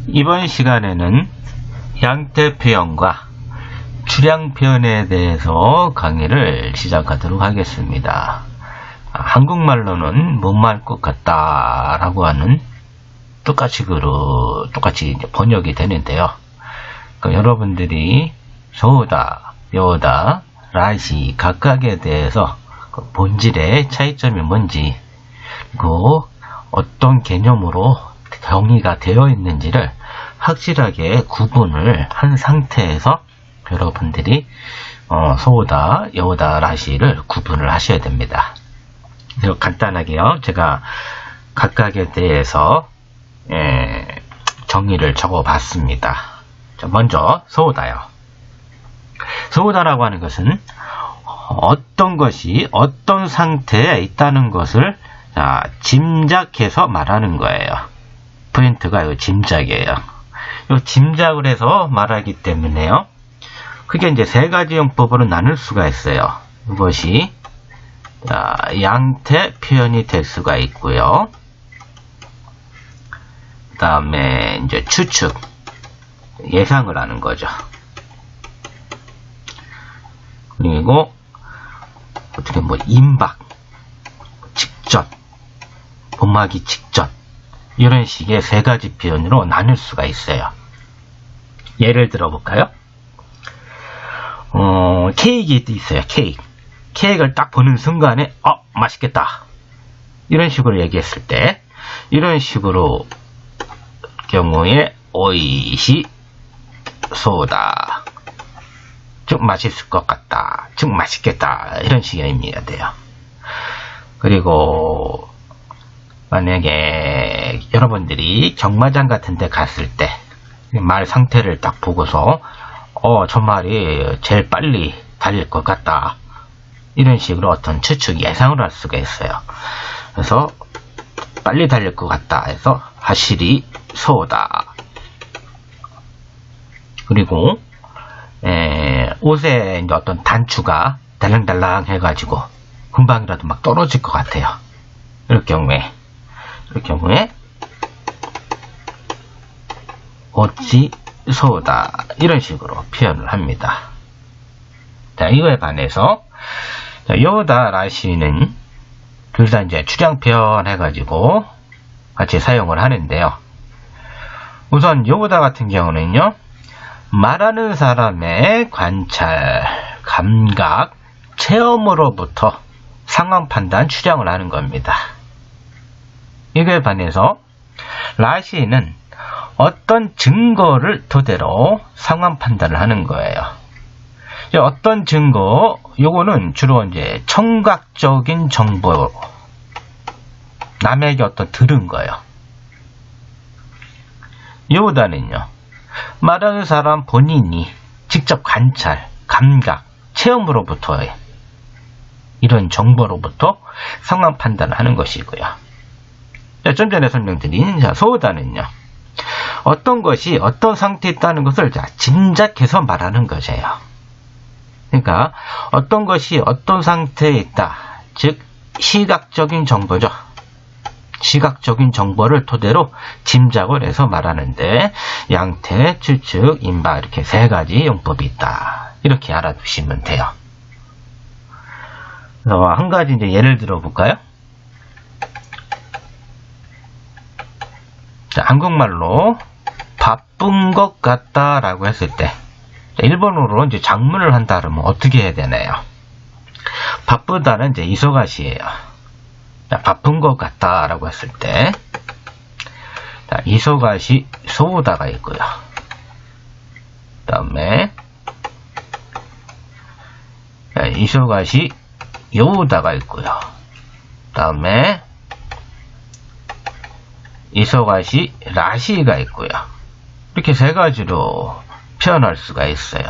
이번 시간에는 양태 표현과 출양 표현에 대해서 강의를 시작하도록 하겠습니다. 한국말로는 못 말 것 같다 라고 하는 똑같이 번역이 되는데요. 여러분들이 소다, 묘다, 라시 각각에 대해서 본질의 차이점이 뭔지, 그리고 어떤 개념으로 정의가 되어 있는지를 확실하게 구분을 한 상태에서 여러분들이 소다, 여다, 라시를 구분을 하셔야 됩니다. 그래서 간단하게요, 제가 각각에 대해서 정의를 적어 봤습니다. 먼저 소다요. 소다라고 하는 것은 어떤 것이 어떤 상태에 있다는 것을 짐작해서 말하는 거예요. 포인트가 이 짐작이에요. 이 짐작을 해서 말하기 때문에요. 그게 이제 세 가지 용법으로 나눌 수가 있어요. 이것이 양태 표현이 될 수가 있고요. 그 다음에 이제 추측, 예상을 하는 거죠. 그리고 어떻게 임박, 직전, 봄하기 직전, 이런 식의 세 가지 표현으로 나눌 수가 있어요. 예를 들어 볼까요? 케이크도 있어요. 케이크를 딱 보는 순간에 맛있겠다, 이런 식으로 얘기했을 때, 이런 식으로 경우에 오이시 소다, 즉 맛있을 것 같다, 즉 맛있겠다, 이런 식의 의미가 돼요. 그리고 만약에 여러분들이 경마장 같은 데 갔을 때 말 상태를 딱 보고서 저 말이 제일 빨리 달릴 것 같다, 이런 식으로 어떤 추측, 예상을 할 수가 있어요. 그래서 빨리 달릴 것 같다 해서 하시리 소다. 그리고 옷에 이제 어떤 단추가 달랑달랑 해가지고 금방이라도 막 떨어질 것 같아요. 이럴 경우에 어찌 소다, 이런 식으로 표현을 합니다. 자, 이거에 반해서 여다, 라시는 둘 다 이제 출양 표현 해가지고 같이 사용을 하는데요. 우선 여다 같은 경우는요, 말하는 사람의 관찰, 감각, 체험으로부터 상황 판단, 추량을 하는 겁니다. 이거에 반해서 라시는 어떤 증거를 토대로 상황 판단을 하는 거예요. 어떤 증거, 요거는 주로 이제 청각적인 정보, 남에게 어떤 들은 거예요. 요다는요, 말하는 사람 본인이 직접 관찰, 감각, 체험으로부터 이런 정보로부터 상황 판단을 하는 것이고요. 좀 전에 설명드린 소다는요, 어떤 것이 어떤 상태에 있다는 것을 짐작해서 말하는 것이에요. 그러니까 어떤 것이 어떤 상태에 있다, 즉 시각적인 정보죠. 시각적인 정보를 토대로 짐작을 해서 말하는데, 양태, 추측, 임박, 이렇게 세 가지 용법이 있다, 이렇게 알아두시면 돼요. 한 가지 이제 예를 들어 볼까요? 자, 한국말로 바쁜 것 같다 라고 했을 때, 일본어로 이제 작문을 한다 그러면 어떻게 해야 되나요? 바쁘다는 이제 이소가시예요. 자, 바쁜 것 같다 라고 했을 때, 자, 이소가시 소다가 있고요. 그 다음에 이소가시 요다가 있고요. 그 다음에 이소가시 라시가 있고요. 이렇게 세 가지로 표현할 수가 있어요.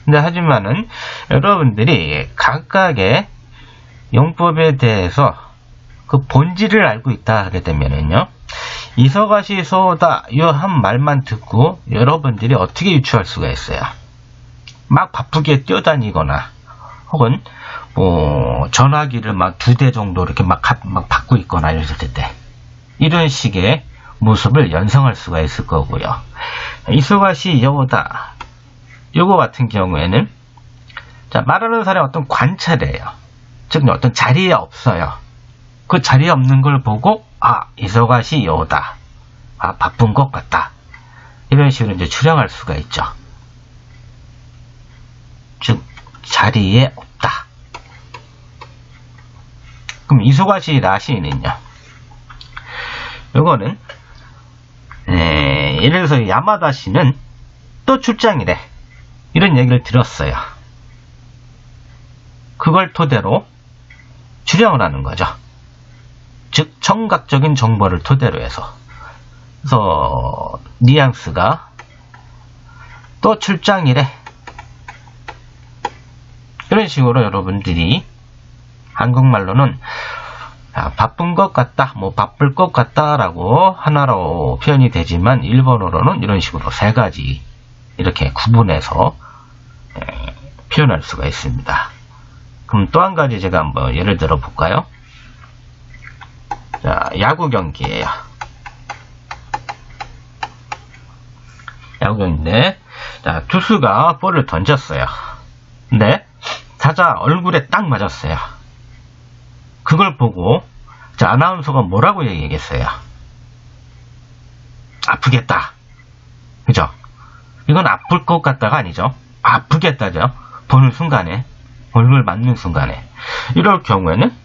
근데 하지만은 여러분들이 각각의 용법에 대해서 그 본질을 알고 있다 하게 되면은요, 이소가시 소다, 이 한 말만 듣고 여러분들이 어떻게 유추할 수가 있어요. 막 바쁘게 뛰어다니거나, 혹은 전화기를 막 2대 정도 이렇게 막 받고 있거나 이랬을 때, 이런 식의 모습을 연상할 수가 있을 거고요. 이소가시 여오다. 요거 같은 경우에는 자, 말하는 사람의 어떤 관찰이에요. 즉 어떤 자리에 없어요. 그 자리에 없는 걸 보고 이소가시 여오다. 바쁜 것 같다. 이런 식으로 이제 추정할 수가 있죠. 즉 자리에 없다. 그럼 이소가시 라시는요. 요거는 예를 들어서 야마다 씨는 또 출장이래. 이런 얘기를 들었어요. 그걸 토대로 추정을 하는 거죠. 즉 청각적인 정보를 토대로 해서. 그래서 뉘앙스가 또 출장이래. 이런 식으로 여러분들이 한국말로는 바쁜 것 같다, 바쁠 것 같다 라고 하나로 표현이 되지만 일본어로는 이런 식으로 세 가지 이렇게 구분해서 표현할 수가 있습니다. 그럼 또 한 가지 제가 한번 예를 들어 볼까요? 자, 야구 경기예요. 야구 경기인데, 자, 투수가 볼을 던졌어요. 근데 타자 얼굴에 딱 맞았어요. 그걸 보고 자, 아나운서가 뭐라고 얘기했어요? 아프겠다. 그죠? 이건 아플 것 같다가 아니죠. 아프겠다죠. 보는 순간에, 얼굴 맞는 순간에. 이럴 경우에는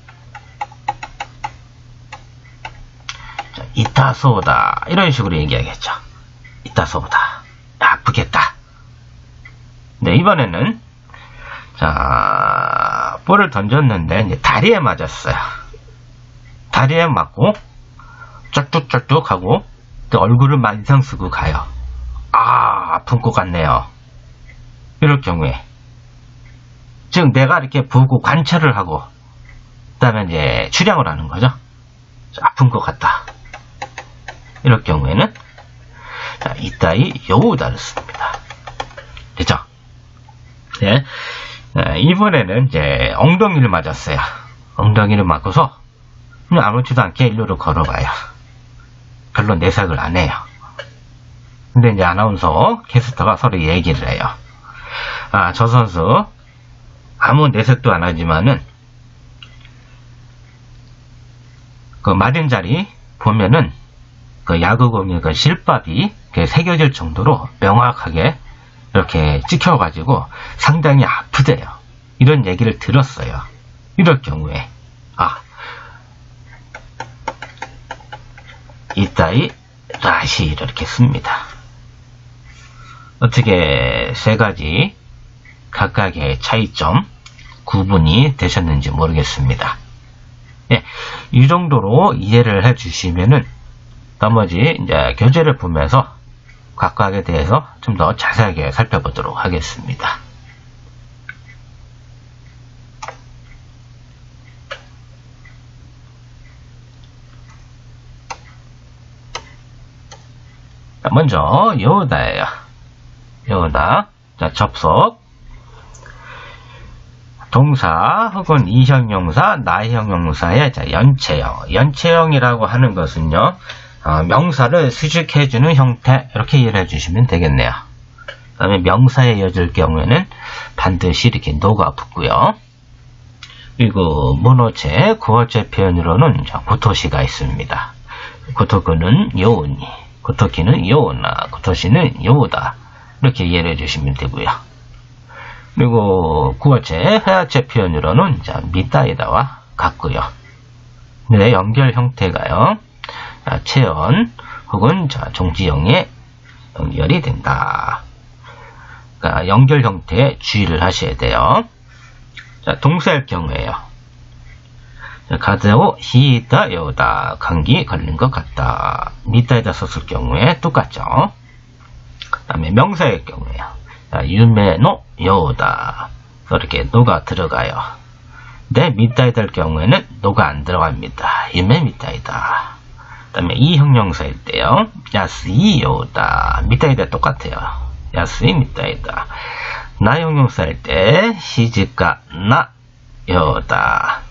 자, 이타소다. 이런 식으로 얘기하겠죠. 이타소다. 아프겠다. 네, 이번에는 자, 볼을 던졌는데 이제 다리에 맞았어요. 다리에 맞고 쩔뚝쩔뚝 하고 얼굴을 만상 쓰고 가요. 아픈 것 같네요. 이럴 경우에 즉 내가 이렇게 보고 관찰을 하고 그 다음에 이제 추량을 하는 거죠. 아픈 것 같다. 이럴 경우에는 자, 이따이 요우다를 씁니다. 됐죠? 네. 이번에는 이제 엉덩이를 맞았어요. 엉덩이를 맞고서 그냥 아무렇지도 않게 일로로 걸어가요. 별로 내색을 안 해요. 근데 이제 아나운서 캐스터가 서로 얘기를 해요. 저 선수 아무 내색도 안 하지만은 그 맞은 자리 보면은 그 야구공의 그 실밥이 새겨질 정도로 명확하게 이렇게 찍혀가지고 상당히 아프대요. 이런 얘기를 들었어요. 이럴 경우에 이따이 라시 이렇게 씁니다. 어떻게 세 가지 각각의 차이점 구분이 되셨는지 모르겠습니다. 예, 이 정도로 이해를 해주시면은 나머지 이제 교재를 보면서 각각에 대해서 좀 더 자세하게 살펴보도록 하겠습니다. 먼저 요다예요. 요다. 자, 접속. 동사 혹은 이형용사, 나형용사의 연체형. 연체형이라고 하는 것은요. 명사를 수식해주는 형태 이렇게 이해를 해주시면 되겠네요. 그 다음에 명사에 이어질 경우에는 반드시 이렇게 노가 붙고요. 그리고 문어체, 구어체 표현으로는 고토시가 있습니다. 고토쿠는 요우니, 고토키는 요우나, 고토시는 요우다 이렇게 이해를 해주시면 되고요. 그리고 구어체, 회화체 표현으로는 미타이다와 같고요. 네, 연결 형태가요. 체언 혹은 종지형에 연결이 된다. 그러니까 연결 형태에 주의를 하셔야 돼요. 자, 동사일 경우에요. 가데오 히이다 요다. 감기 걸린 것 같다. 미타이다 썼을 경우에 똑같죠. 그 다음에 명사일 경우에요. 유메노 요다. 이렇게 노가 들어가요. 네, 미타이다일 경우에는 노가 안 들어갑니다. 유메 미타이다. 그 다음에 이 형용사일 때요. 야스이 요다. 미타이다 똑같아요. 야스이 미타이다. 나 형용사일 때 시즈카 나 요다.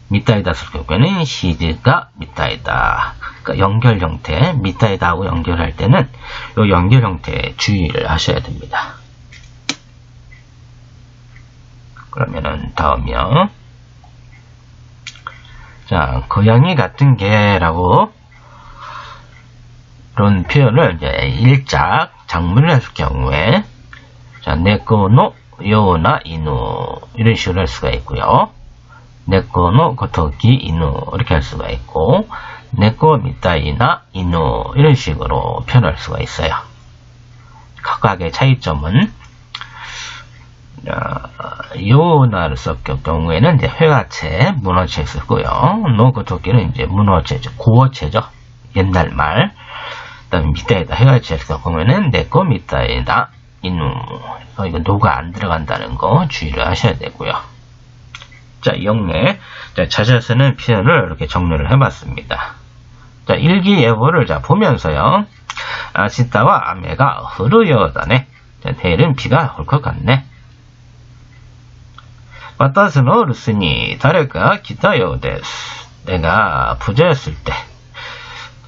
미타이다 쓸 경우에는 시즈가 미타이다. 그러니까 연결 형태, 미타이다하고 연결할 때는 이 연결 형태에 주의를 하셔야 됩니다. 그러면은 다음이요. 자, 고양이 같은 개라고 이런 표현을 이제 일작 장문을 했을 경우에 자, 네코노 요나 이누 이런 식으로 할 수가 있고요. 네코노 고토기 이누 이렇게 할 수가 있고 네코 미타이나 이누 이런 식으로 표현할 수가 있어요. 각각의 차이점은 요나를 썼을 경우에는 이제 회화체, 문어체 쓰고요. 노 고토기는 이제 문어체, 고어체죠. 옛날 말. 그다음에 미타이다 회화체 쓸 경우에는 네코 미타이다 이누 이거 노가 안 들어간다는 거 주의를 하셔야 되고요. 자, 영내 찾아서는 표현을 이렇게 정리를 해봤습니다. 자, 일기예보를 자 보면서요. 아시타와 아메가 흐르요다네. 자, 내일은 비가 올 것 같네. 와타스노 루스니 다레가 기타요 데스. 내가 부자였을 때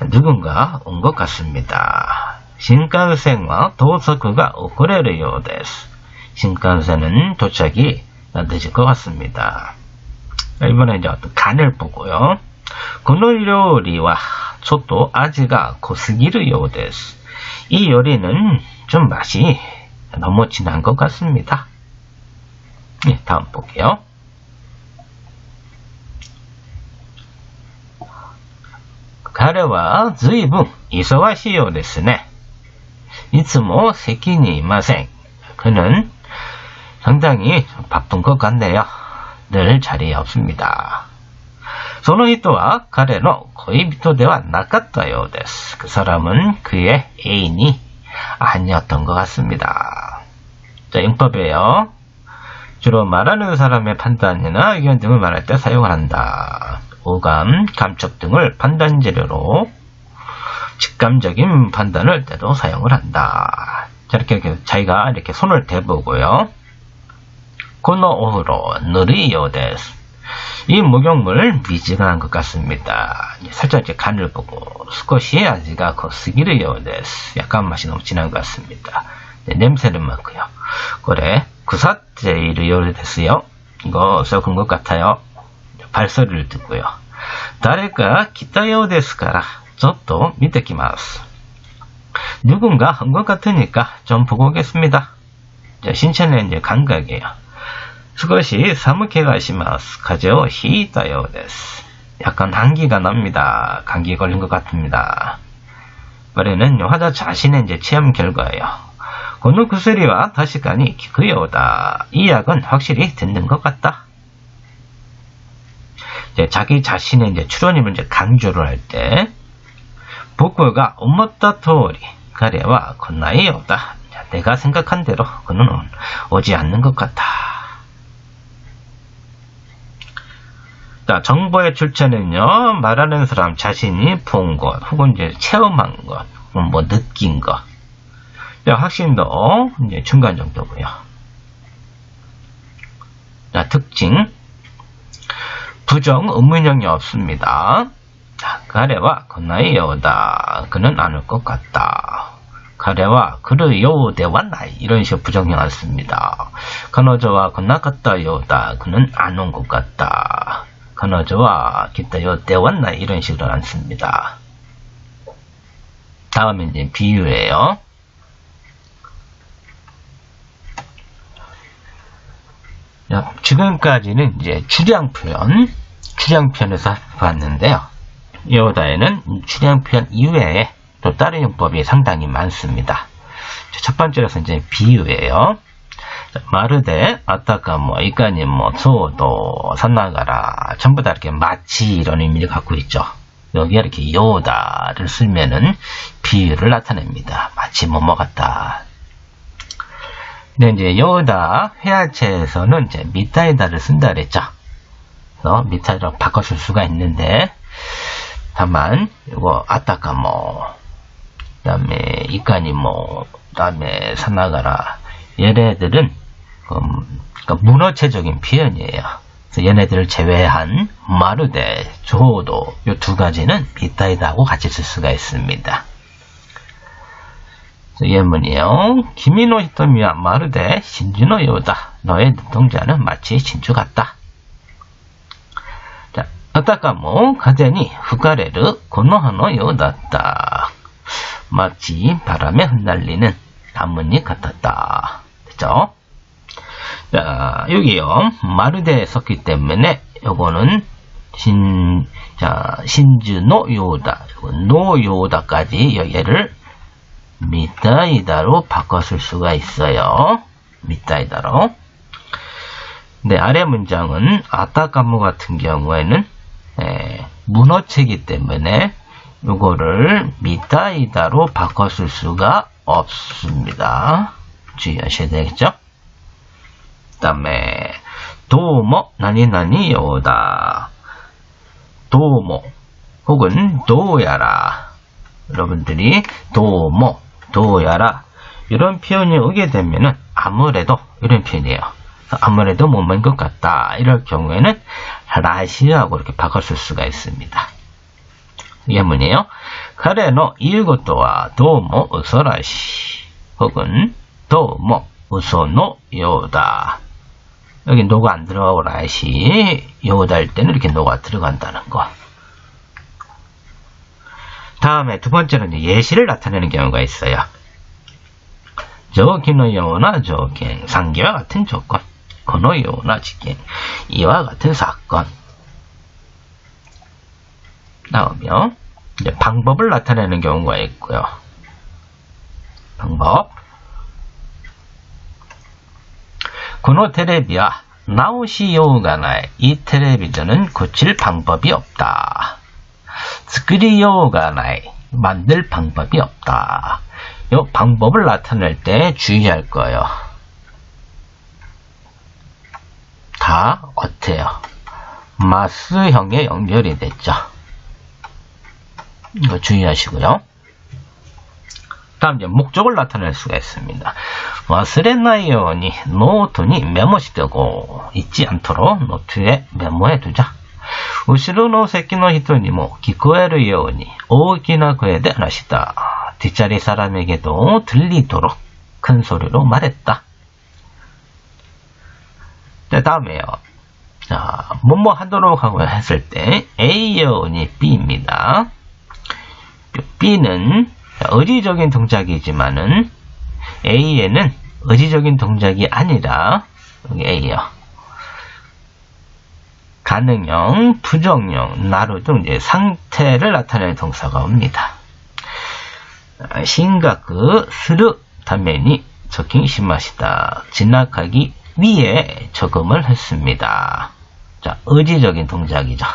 누군가 온 것 같습니다. 신칸센과 도서쿠가 오코레르요 데스. 신칸센은 도착이 늦을 것 같습니다. 이번에 이제 어떤 간을 보고요. 고노 요리와 초토 아지가 고스기르요 데스. 이 요리는 좀 맛이 너무 진한 것 같습니다. 네, 다음 볼게요. 가레와 즈이분 이소가시요 데스네. 이츠모 세키니 이마생. 그는 상당히 바쁜 것 같네요. 늘 자리에 없습니다. その人は彼の恋人ではなかったようです. 그 사람은 그의 애인이 아니었던 것 같습니다. 자, 용법이에요. 주로 말하는 사람의 판단이나 의견 등을 말할 때 사용을 한다. 오감, 감촉 등을 판단 재료로 직감적인 판단을 때도 사용을 한다. 자, 이렇게 자기가 이렇게 손을 대보고요. 고노 오후로 느리요 데스. 이 목욕물 미지근한 것 같습니다. 살짝 이제 간을 보고 스코시 아지가 거스기르요 데스. 약간 맛이 너무 진한 것 같습니다. 네, 냄새는 맡고요. 그래 구사제이르요 데스요. 이거 썩은 것 같아요. 발소리를 듣고요. 다레가 기타요 데스카라. 저도 밑에 기마스. 누군가 한 것 같으니까 좀 보고 오겠습니다. 자, 신체는 이제 감각이에요. 스것이 사무케가 시마스. 가제오 히이타요 데스. 약간 한기가 납니다. 감기 걸린 것 같습니다. 말에는 환자 자신의 이제 체험 결과예요. 고노 구스리와 다시간이 기크요다. 이 약은 확실히 듣는 것 같다. 이제 자기 자신의 이제 출원임을 이제 강조를 할 때, 복부가 엄마다 토리 가래와 건나이 오다. 내가 생각한 대로 그는 오지 않는 것 같아. 자, 정보의 출처는요, 말하는 사람 자신이 본 것, 혹은 이제 체험한 것, 뭐 느낀 것. 확신도 이제 중간 정도고요. 자, 특징. 부정, 의문형이 없습니다. 자, 가래와 건나이 여우다. 그는 안 올 것 같다. 가래와 그르 여우대와 나이. 이런 식으로 부정형 안 씁니다. 가너저와 건나갔다 여우다. 그는 안 온 것 같다. 가너저와 기타 여우대와 나이. 이런 식으로 안 씁니다. 다음에 이제 비유예요. 지금까지는 이제 추량 표현에서 봤는데요. 여우다에는 추량 표현 이외에 또 다른 용법이 상당히 많습니다. 첫 번째로서 이제 비유예요. 마르데, 아타카, 이까니, 소도, 산나가라. 전부 다 이렇게 마치 이런 의미를 갖고 있죠. 여기에 이렇게 여우다를 쓰면은 비유를 나타냅니다. 마치 뭐뭐 같다. 근데 이제 여우다 회화체에서는 이제 미타이다를 쓴다 그랬죠. 그래서 미타이다로 바꿔줄 수가 있는데, 다만 이거 아타카 그다음에 이까니 그다음에 사나가라 얘네들은 그러니까 문어체적인 표현이에요. 얘네들을 제외한 마르데, 조도 요 두 가지는 미타이다하고 같이 쓸 수가 있습니다. 예문이요. 기미노 히토미와 마르데 신주노 요다. 너의 눈동자는 마치 진주 같다. 자, 아타카모 가제니 후가레르 고노하노 요다다. 마치 바람에 흩날리는 나뭇잎 같았다. 그죠? 자, 여기요. 마르데 썼기 때문에 요거는 신주노 요다. 노 요다까지 얘를 미타이다로 바꿨을 수가 있어요. 미타이다로. 네, 아래 문장은 아타카모 같은 경우에는 문어체이기 때문에 이거를 미타이다로 바꿨을 수가 없습니다. 주의하셔야 되겠죠? 그 다음에 도모 나니나니 요다. 도모 혹은 도야라. 여러분들이 도모 도야라 이런 표현이 오게 되면은 아무래도 이런 표현이에요. 아무래도 뭐인 것 같다. 이럴 경우에는 라시하고 이렇게 바꿨을 수가 있습니다. 예문이에요. 카레노 이유고토와 도모 우소라시 혹은 도모 우소노 요다. 여기 노가 안 들어가고 라시 요다일 때는 이렇게 노가 들어간다는 거. 다음에 두 번째는 예시를 나타내는 경우가 있어요. 조기의 요나 조겐, 상기와 같은 조건, 고의 요나 지겐, 이와 같은 사건. 나오며 이제 방법을 나타내는 경우가 있고요. 방법. 고노 테레비와 나오시 요우가 나이. 이 텔레비전은 고칠 방법이 없다. 스크리요가 나이. 만들 방법이 없다. 이 방법을 나타낼 때 주의할 거예요. 다 어때요? 마스형에 연결이 됐죠. 이거 주의하시고요. 다음 이제 목적을 나타낼 수가 있습니다. 와스레나이요니 노트니 메모시되고 잊지 않도록 노트에 메모해 두자. 우시로 노 새끼노 히토니모 기코에르 요니 오기나 거에대 하나시다. 뒷자리 사람에게도 들리도록 큰 소리로 말했다. 자, 다음에요. 자, 뭐뭐 하도록 하고 했을 때 A 요니 B입니다. B는 의지적인 동작이지만은 A에는 의지적인 동작이 아니라 여기 A요. 가능형, 부정형, 나루 등 이제 상태를 나타내는 동사가 옵니다. 심각그 스르 타면이 적힌 시마시다. 지나가기 위해 적음을 했습니다. 자, 의지적인 동작이죠.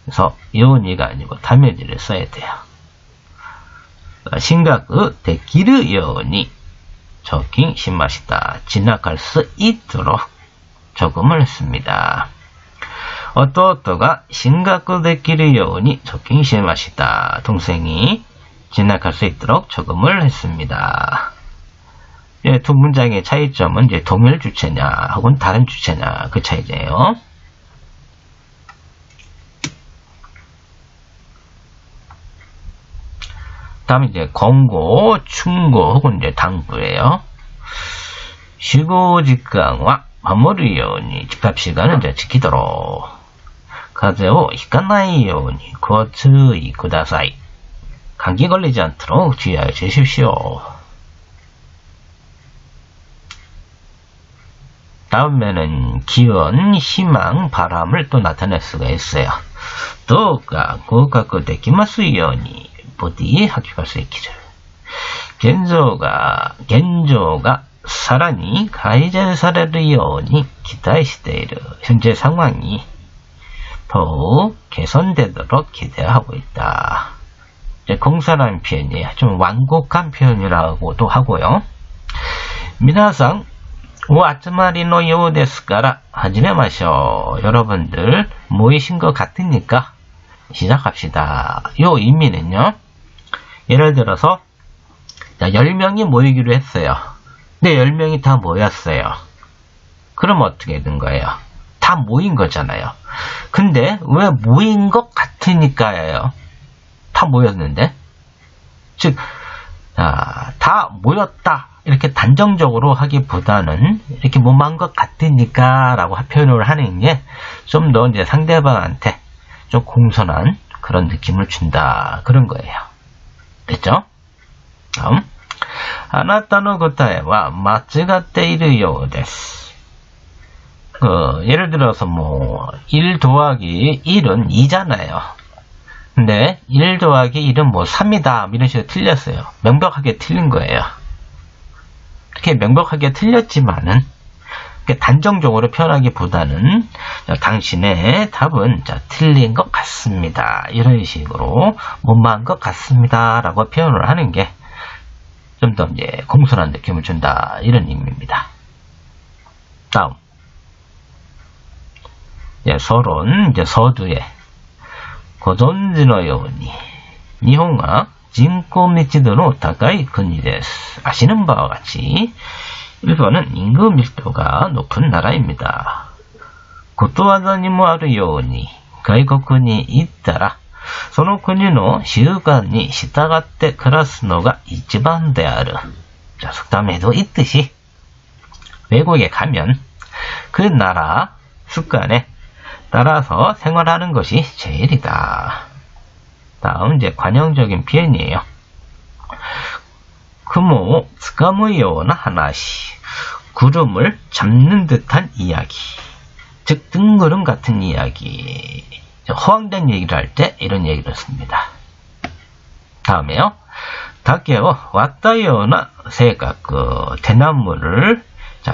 그래서 요니가 아니고 타면지를 써야 돼요. 심각그 데키르 요니 적힌 시마시다. 지나갈 수 있도록 적음을 했습니다. 어떠어떠가 심각그 데키르 요니 적힌 시마시다. 동생이 지나갈 수 있도록 적음을 했습니다. 예, 두 문장의 차이점은 이제 동일 주체냐 혹은 다른 주체냐 그 차이예요. 다음 이제 권고, 충고 혹은 이제 당부예요. 휴고時間は 守るように 집합 시간은 이제 지키도록. 風邪をひかないようにご注意ください. 감기 걸리지 않도록 주의하여 주십시오. 다음에는 기원, 희망, 바람을 또 나타낼 수가 있어요. どうか合格できますように 보디에 합격할 수 있기를. 現状が さらに改善されるように期待している. 현재 상황이 더욱 개선되도록 기대하고 있다. 공사라는 표현이에요. 좀 완곡한 표현이라고도 하고요. 皆さん お集まりのようですから始めましょう. 여러분들 모이신 것 같으니까 시작합시다. 요 의미는요. 예를 들어서 10명이 모이기로 했어요. 근데 10명이 다 모였어요. 그럼 어떻게 된 거예요? 다 다 모인 거잖아요. 근데 왜 모인 것 같으니까예요. 다 모였는데. 즉, 다 모였다. 이렇게 단정적으로 하기보다는 이렇게 뭐만 것 같으니까 라고 표현을 하는 게 좀 더 이제 상대방한테 좀 공손한 그런 느낌을 준다. 그런 거예요. 됐죠? 다음. 아나타노 고타에와 마츠가tte 이루ようです. 예를 들어서 1 더하기 1은 2잖아요. 근데 1 더하기 1은 3이다. 이런 식으로 틀렸어요. 명백하게 틀린 거예요. 이렇게 명백하게 틀렸지만은 단정적으로 표현하기보다는 당신의 답은 틀린 것 같습니다. 이런 식으로 못마한 것 같습니다. 라고 표현을 하는 게 좀 더 이제 공손한 느낌을 준다. 이런 의미입니다. 다음. 서론, 서두에. 고존지의ように 日本は人口密度の高い国です. 아시는 바와 같이 일본은 인구 밀도가 높은 나라입니다. ことわざにもあるように外国に行ったらその国の習慣に従って暮らすのが一番である. 자, 속담에도 있듯이 외국에 가면 그 나라 습관에 따라서 생활하는 것이 제일이다. 다음 이제 관용적인 표현이에요. 구모つかむような話. 구름을 잡는 듯한 이야기. 즉 뜬구름 같은 이야기. 허황된 얘기를 할 때 이런 얘기를 씁니다. 다음에요. 다케오 왔다ような性格. 대나무를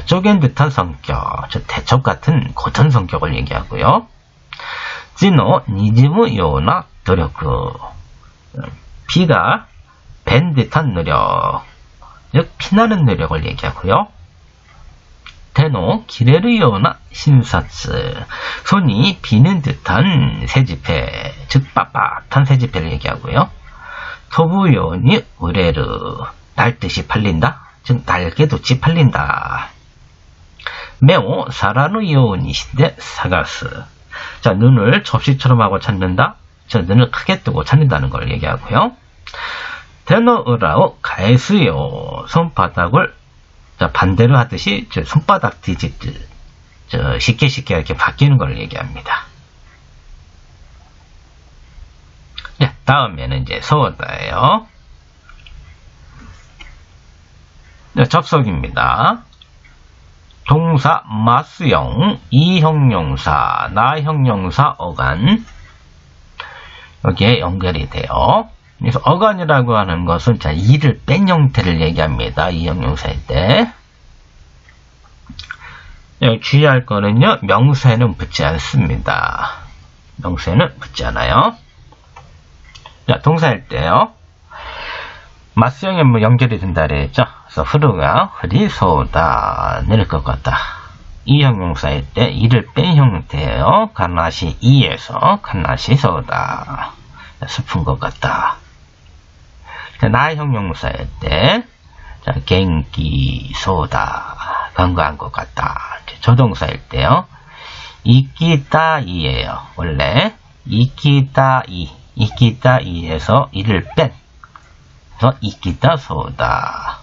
쪼갠 듯한 성격, 대첩 같은 고튼 성격을 얘기하고요. 지노 니지무ような努力. 피가 밴 듯한 노력, 즉 피나는 노력을 얘기하고요. 대노 기레르ような 신사츠. 손이 비는 듯한 새지폐, 즉 빳빳한 새지폐를 얘기하고요. 토부ように 우레르. 날듯이 팔린다, 즉 날개듯이 팔린다. 매오 사라노ようにして探す. 자, 눈을 접시처럼 하고 찾는다. 저 눈을 크게 뜨고 찾는다는 걸 얘기하고요. 대노 으라오 가에스요. 손바닥을 반대로 하듯이 손바닥 뒤집듯 쉽게 이렇게 바뀌는 걸 얘기합니다. 네, 다음에는 이제 소다예요. 네, 접속입니다. 동사 마스형, 이형용사, 나형용사, 어간. 여기에 연결이 돼요. 그래서 어간이라고 하는 것은 이를 뺀 형태를 얘기합니다. 이형용사일 때. 주의할 거는요, 명사에는 붙지 않습니다. 명사에는 붙지 않아요. 자, 동사일 때요. 마스형에 연결이 된다 그랬죠. 그래서 흐르가 흐리소다, 내릴 것 같다. 이 형용사일 때 이를 뺀 형태예요. 가나시 이에서 가나시 소다, 슬픈 것 같다. 나 형용사일 때 갱기 소다, 건강한 것 같다. 조동사일 때요. 이끼다이예요. 원래 이끼다이에서 이를 뺀, 그래서 이끼다 소다.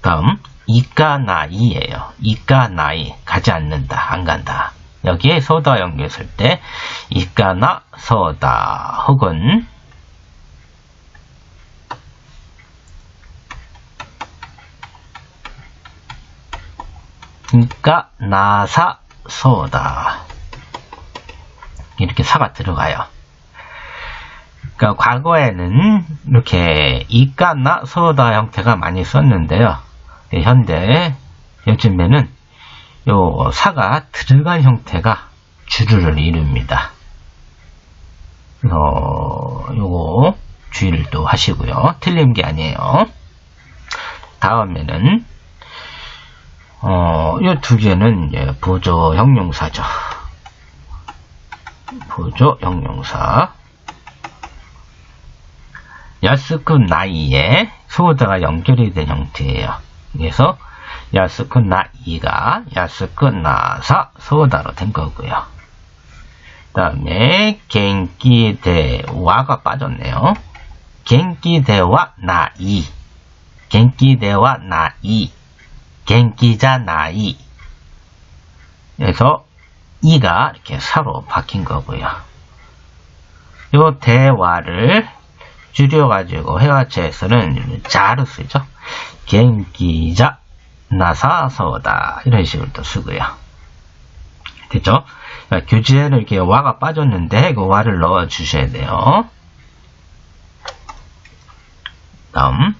다음 이까나이예요. 이까나이, 가지 않는다, 안 간다. 여기에 소다 연결했을 때 이까나 소다, 혹은 이까나사 소다, 이렇게 사가 들어가요. 그러니까 과거에는 이렇게 이까나 소다 형태가 많이 썼는데요. 현대 요즘에는 요 사가 들어간 형태가 주류를 이룹니다. 그래서 요거 주의를 또 하시고요. 틀린 게 아니에요. 다음에는 요 두 개는 보조 형용사죠. 보조 형용사. 야스쿠 나이에 소다가 연결이 된 형태예요. 그래서 安くない가安く나서 서다로 된 거고요. 그 다음에 genkiで와가 빠졌네요. genkiではないgenkiではないgenkiじゃない 그래서 이가 이렇게 사로 바뀐 거고요. 요 대화를 줄여가지고 회화체에서는 자로 쓰죠. genkiじゃ나사서다 이런 식으로 또 쓰고요. 됐죠? 그러니까 교재에는 이렇게 와가 빠졌는데 그 와를 넣어 주셔야 돼요. 다음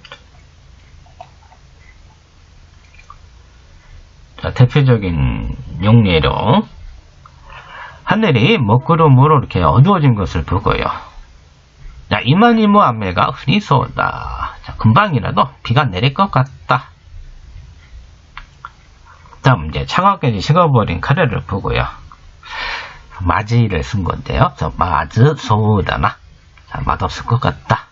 자, 대표적인 용례로 하늘이 먹구름으로 이렇게 어두워진 것을 보고요. 자, 이만이모 안매가 흐리소다. 자, 금방이라도 비가 내릴 것 같다. 다음 이제 차갑게 식어버린 카레를 보고요. 마지를 쓴 건데요. 마즈소다나. 자, 맛없을 것 같다.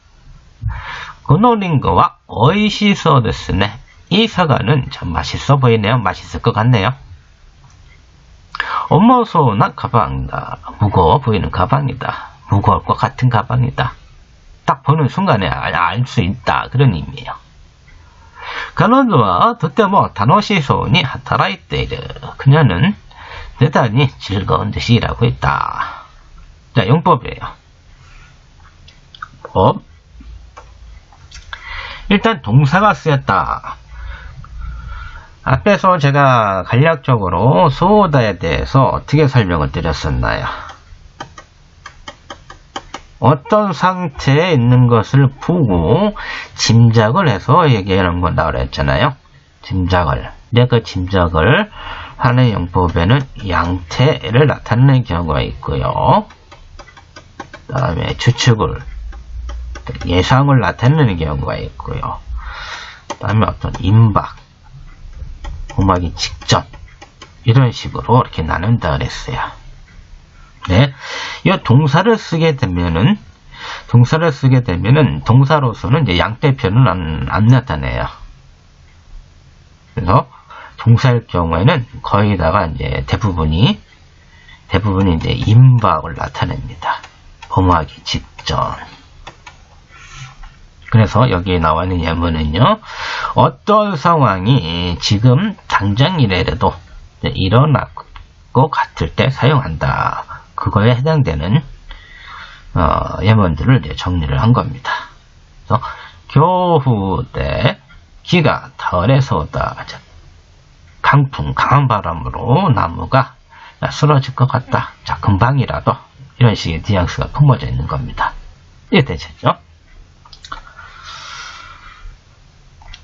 고노링거와 오이시소 데스네. 이 사과는 참 맛있어 보이네요. 맛있을 것 같네요. 엄마소나 가방이다. 무거워 보이는 가방이다. 무거울 것 같은 가방이다. 딱 보는 순간에 알 수 있다. 그런 의미예요. 彼女はとても楽しそうに働いている. 그녀는 대단히 즐거운 듯이 일하고 있다. 자, 용법이에요. 법. 일단 동사가 쓰였다. 앞에서 제가 간략적으로 소다에 대해서 어떻게 설명을 드렸었나요? 어떤 상태에 있는 것을 보고 짐작을 해서 얘기하는 건다 그랬잖아요. 짐작을. 그 짐작을 하는 용법에는 양태를 나타내는 경우가 있고요. 그 다음에 추측을, 예상을 나타내는 경우가 있고요. 그 다음에 어떤 임박, 보마기 직전, 이런 식으로 이렇게 나눈다 그랬어요. 네. 이 동사를 쓰게 되면은, 동사로서는 이제 양대표는 안 나타내요. 그래서, 동사일 경우에는 거의 다가 이제 대부분이 이제 임박을 나타냅니다. 범하기 직전. 그래서 여기에 나와 있는 예문은요, 어떤 상황이 지금 당장이라도 일어날 것 같을 때 사용한다. 그거에 해당되는 예문들을 이제 정리를 한 겁니다. 그래서 교후 때 기가 덜해서 오다. 강풍, 강한 바람으로 나무가 쓰러질 것 같다. 자, 금방이라도 이런 식의 뉘앙스가 품어져 있는 겁니다. 이해되셨죠?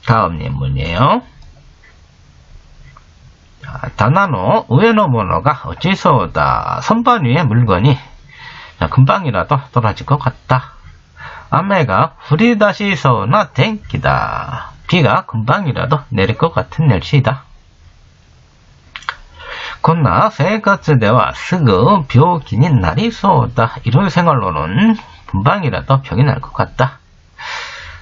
다음 예문이에요. 다나노 우에노 모노가 어찌서 오다. 선반 위에 물건이 금방이라도 떨어질 것 같다. 아메가 후리다시소나 땡기다. 비가 금방이라도 내릴 것 같은 날씨다. こんな生活ではすぐ病気になりそうだ. 이런 생활로는 금방이라도 병이 날 것 같다.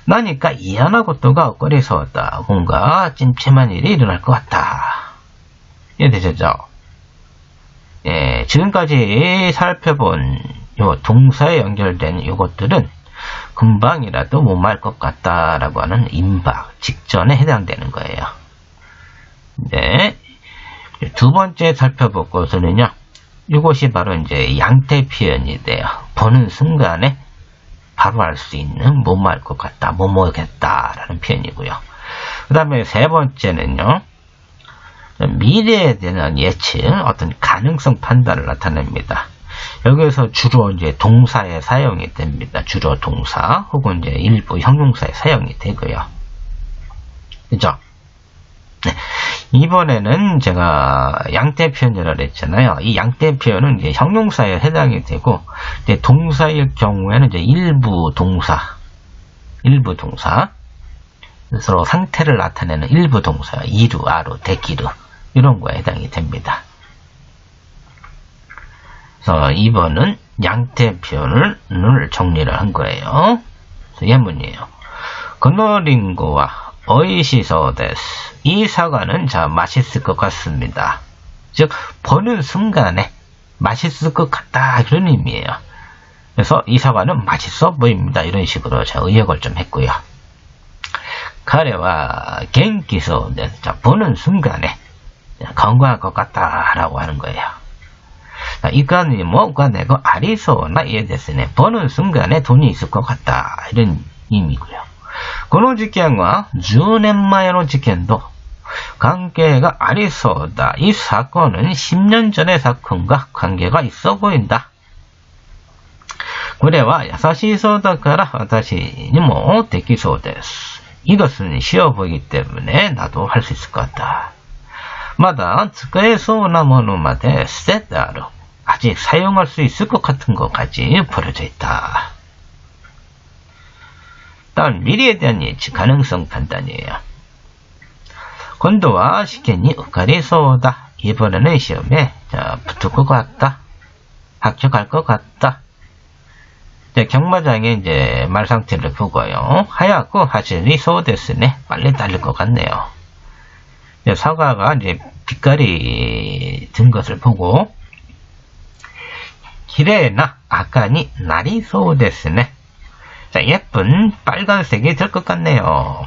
나니까 이해한 것도가 엇거리소다. 뭔가 찜찜한 일이 일어날 것 같다. 이해되셨죠? 예, 지금까지 살펴본 요 동사에 연결된 이것들은 금방이라도 못 말 것 같다라고 하는 임박, 직전에 해당되는 거예요. 네. 두 번째 살펴볼 것은요, 이것이 바로 이제 양태 표현이 돼요. 보는 순간에 바로 알 수 있는 못 말 것 같다, 못 모르겠다라는 표현이고요. 그 다음에 세 번째는요, 미래에 대한 예측, 어떤 가능성 판단을 나타냅니다. 여기서 주로 이제 동사에 사용이 됩니다. 주로 동사 혹은 이제 일부 형용사에 사용이 되고요. 그죠? 네. 이번에는 제가 양태 표현이라고 했잖아요. 이 양태 표현은 이제 형용사에 해당이 되고, 이제 동사일 경우에는 이제 일부 동사, 서로 상태를 나타내는 일부 동사, 이루, 아루, 데키루, 이런 거에 해당이 됩니다. 그래서 이번은 양태 표현을 정리를 한 거예요. 예문이에요. 건너린거와 오이시소 데스. 이 사과는 자 맛있을 것 같습니다. 즉 보는 순간에 맛있을 것 같다 이런 의미예요. 그래서 이 사과는 맛있어 보입니다. 이런 식으로 제가 의역을 좀 했고요. 가래와 겐기소 데스. 자 보는 순간에 건강할 것 같다라고 하는 거예요. 이간이 뭐가 내고 아리소나 이해됐으네. 보는 순간에 돈이 있을 것 같다 이런 의미고요. この事件は10年前の事件と関係がありそうだ. 이 사건은 10년 전의 사건과 관계가 있어 보인다. これは優しそうだから私にもできそうです. 이것은 쉬워 보이기 때문에 나도 할 수 있을 것 같다. まだ使えそうなものまで捨ててある. 아직 사용할 수 있을 것 같은 것까지 버려져 있다. 다음 미래에 대한 예측 가능성 판단이에요. 건도와 시켄이 우카리 소다. 이번에는 시험에 붙을 것 같다. 합격할 것 같다. 경마장의 이제 말 상태를 보고요. 하얗고 하실이 소데스네. 빨리 딸릴 것 같네요. 사과가 이제 빛깔이 든 것을 보고 기레나 아까니 나리 소데스네. 자, 예쁜 빨간색이 될 것 같네요.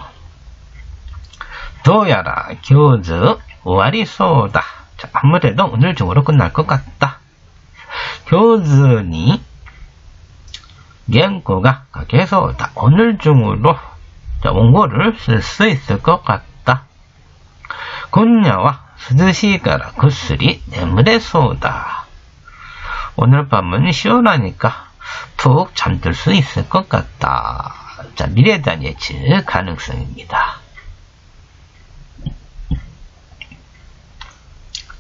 도야라 교즈 오아리 소다. 자, 아무래도 오늘 중으로 끝날 것 같다. 교즈니 겐고가 가게소다. 오늘 중으로 원고를 쓸 수 있을 것 같다. 곤야와 스드시가라 구슬이 내무레소다. 오늘 밤은 시원하니까 푹 잠들 수 있을 것 같다. 자, 미래에 대한 예측 가능성입니다.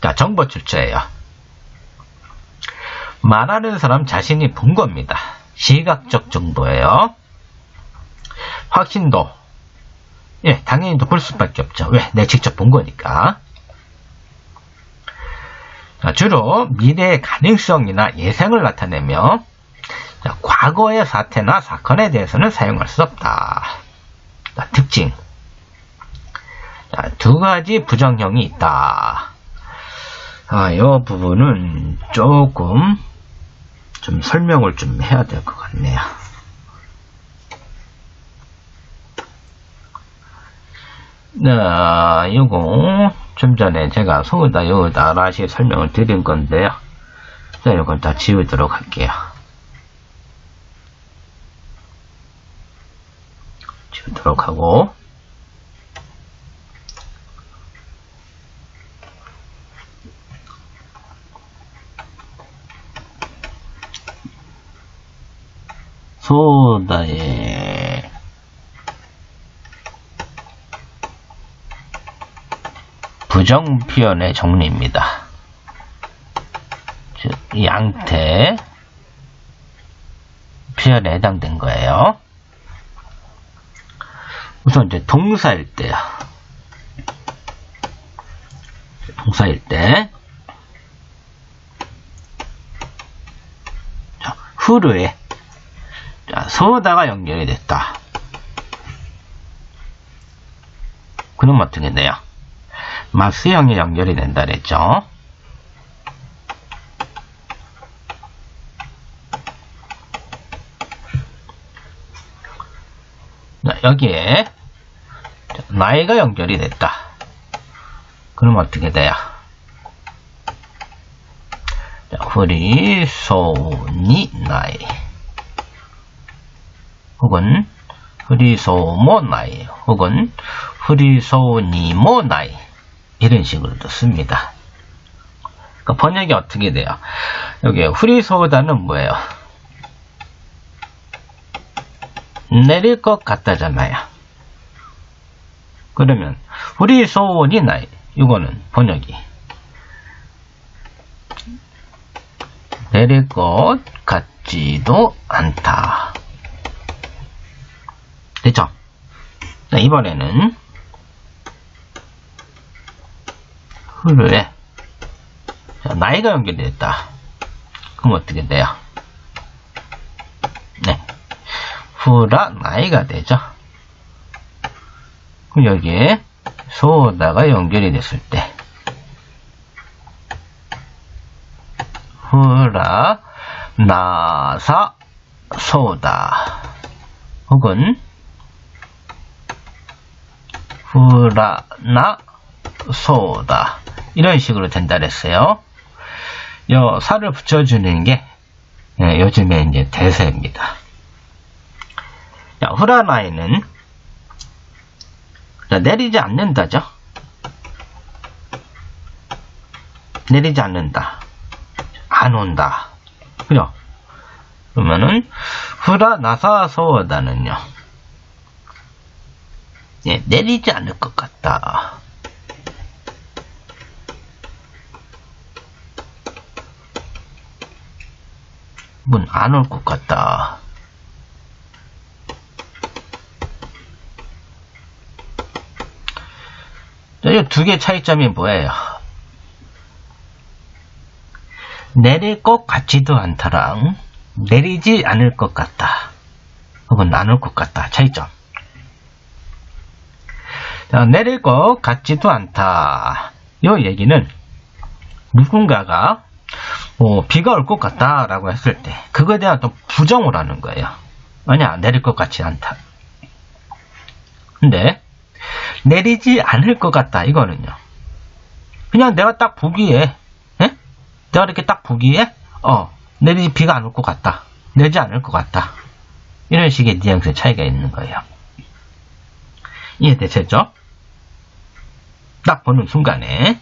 자, 정보 출처예요. 말하는 사람 자신이 본 겁니다. 시각적 정보예요. 확신도. 예, 당연히 볼 수밖에 없죠. 왜? 내가 직접 본 거니까. 자, 주로 미래의 가능성이나 예상을 나타내며 자, 과거의 사태나 사건에 대해서는 사용할 수 없다. 자, 특징. 자, 두 가지 부정형이 있다. 이 부분은 조금 좀 설명을 좀 해야 될 것 같네요. 요거 좀 전에 제가 소우다 요다 라시 설명을 드린 건데요. 자, 요건 다 지우도록 할게요. 지우도록 하고 소다의 부정 표현의 정리입니다. 즉, 양태 표현에 해당된 거예요. 우선 이제 동사일 때요. 동사일 때 후르에 소다가 연결이 됐다. 그럼 어떻게 돼요? 마스형이 연결이 된다 그랬죠. 여기에 나이가 연결이 됐다. 그럼 어떻게 돼요? 후리소니 나이 혹은 후리소모 나이 혹은 후리소니모 나이 이런 식으로도 씁니다. 그러니까 번역이 어떻게 돼요? 여기 후리소다는 뭐예요? 내릴 것 같다잖아요. 그러면 후리소니 나이 이거는 번역이 내릴 것 같지도 않다. 됐죠? 자, 이번에는 후르에 나이가 연결됐다. 그럼 어떻게 돼요? 네, 후라 나이가 되죠. 여기에 소다가 연결이 됐을 때 후라 나사 소다 혹은 후라 나 소다 이런 식으로 된다 그랬어요. 요 살을 붙여주는 게 요즘에 이제 대세입니다. 자, 후라나에는 내리지 않는다죠. 내리지 않는다. 안 온다. 그죠? 그러면은 후라나사소다는요. 내리지 않을 것 같다. 문 안 올 것 같다. 이 두 개의 차이점이 뭐예요? 내릴 것 같지도 않다랑 내리지 않을 것 같다. 혹은 안 올 것 같다. 차이점. 자, 내릴 것 같지도 않다. 이 얘기는 누군가가 비가 올 것 같다 라고 했을 때 그거에 대한 또 부정을 하는 거예요. 아니야, 내릴 것 같지 않다. 근데 내리지 않을 것 같다 이거는요, 그냥 내가 딱 보기에 내가 이렇게 딱 보기에 비가 안 올 것 같다, 내리지 않을 것 같다, 이런 식의 뉘앙스의 차이가 있는 거예요. 이해되셨죠? 딱 보는 순간에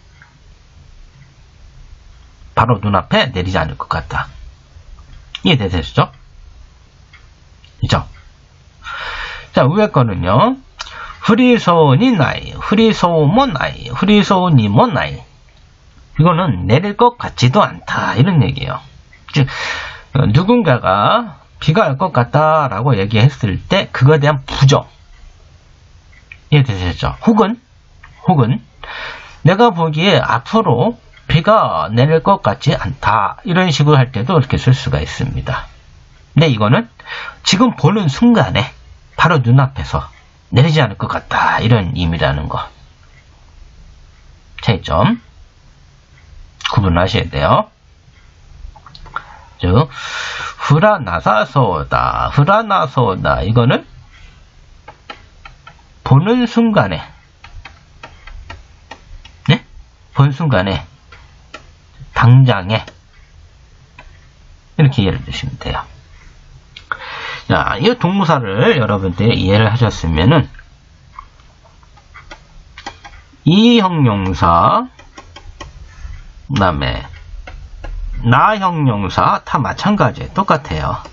바로 눈앞에 내리지 않을 것 같다. 이해되셨죠? 그죠? 자, 위에 거는요, 후리소니 나이, 후리소모 나이, 후리소니모 나이. 이거는 내릴 것 같지도 않다. 이런 얘기예요. 즉, 누군가가 비가 올 것 같다 라고 얘기했을 때 그거에 대한 부정. 이해되셨죠? 혹은 내가 보기에 앞으로 비가 내릴 것 같지 않다. 이런 식으로 할 때도 이렇게 쓸 수가 있습니다. 근데 이거는 지금 보는 순간에 바로 눈앞에서 내리지 않을 것 같다. 이런 의미라는 거. 차이점 구분하셔야 돼요. 즉, 후라나사소다, 후라나소다. 이거는 보는 순간에, 본 순간에, 당장에, 이렇게 이해를 주시면 돼요. 자, 이 동사를 여러분들이 이해를 하셨으면은, 이 형용사, 그 다음에, 나 형용사 다 마찬가지예요. 똑같아요.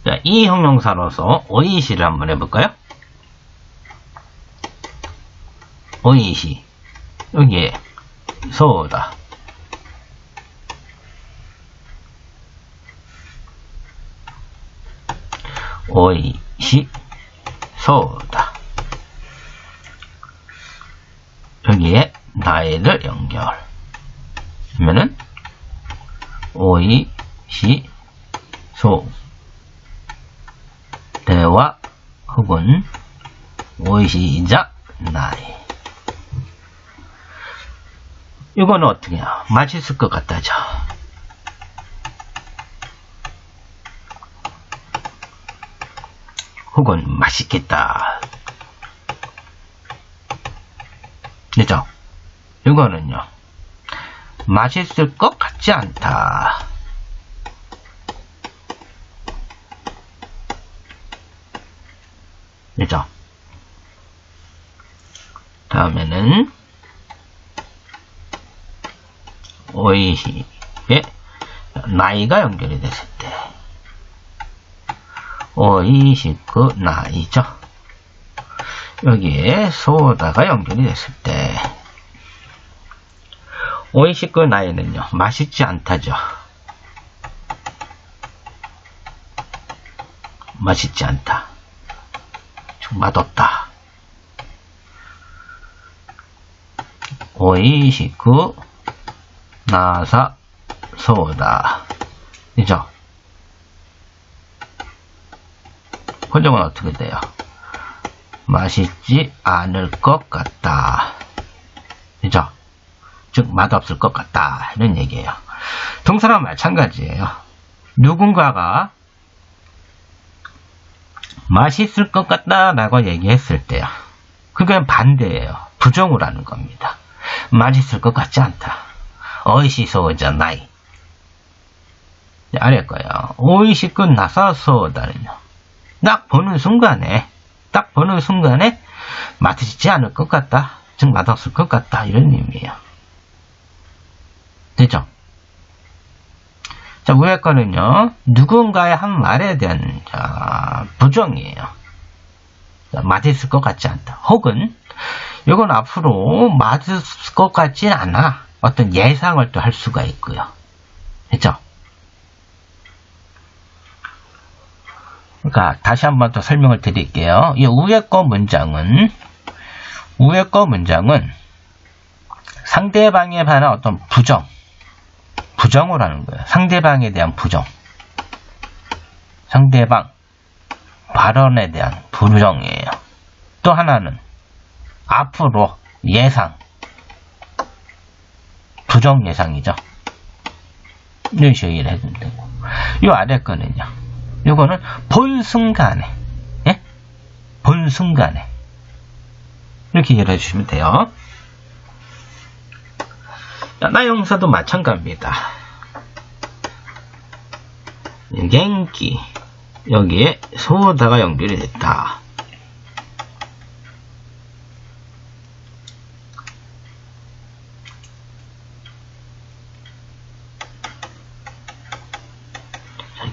자, 이 형용사로서 오이시를 한번 해볼까요? 오이시. 여기에, 소다. 오이시, 소다. 여기에 나이를 연결. 그러면은 오이시, 소. 대화 혹은 오이시자 나이. 이거는 어떻게 해요? 맛있을 것 같다죠. 혹은 맛있겠다. 그죠? 이거는요, 맛있을 것 같지 않다. 그죠? 다음에는 오이시에 나이가 연결이 됐을 때 오이시크 나이죠. 여기에 소다가 연결이 됐을 때 오이시크 나이는요, 맛있지 않다죠. 맛있지 않다. 좀 맛없다. 오이시크 나사 소다. 그죠? 번역은 어떻게 돼요? 맛있지 않을 것 같다. 그죠? 즉 맛없을 것 같다 이런 얘기예요. 동사랑 마찬가지예요. 누군가가 맛있을 것 같다 라고 얘기했을 때요, 그게 반대예요. 부정을 하는 겁니다. 맛있을 것 같지 않다. 오이시소우잖아이. 아래 거예요. 오이시쿠 나사소우다는요, 딱 보는 순간에 맛있지 않을 것 같다, 즉 맛없을 것 같다 이런 의미예요. 되죠? 자, 위에 거는요, 누군가의 한 말에 대한 부정이에요. 자, 맛있을 것 같지 않다. 혹은 이건 앞으로 맛있을 것 같지 않아. 어떤 예상을 또 할 수가 있고요. 그렇죠? 그러니까 다시 한번 또 설명을 드릴게요. 이 위에 거 문장은 상대방에 관한 어떤 부정을 하는 거예요. 상대방에 대한 부정. 상대방 발언에 대한 부정이에요. 또 하나는 앞으로 예상. 부정 예상이죠. 이런 식으로 얘기를 해주면 되고. 이 아래 거는요, 이거는 본 순간에, 예? 본 순간에. 이렇게 이해를 해주시면 돼요. 나용사도 마찬가지입니다. 갱기. 여기에 소다가 연결이 됐다.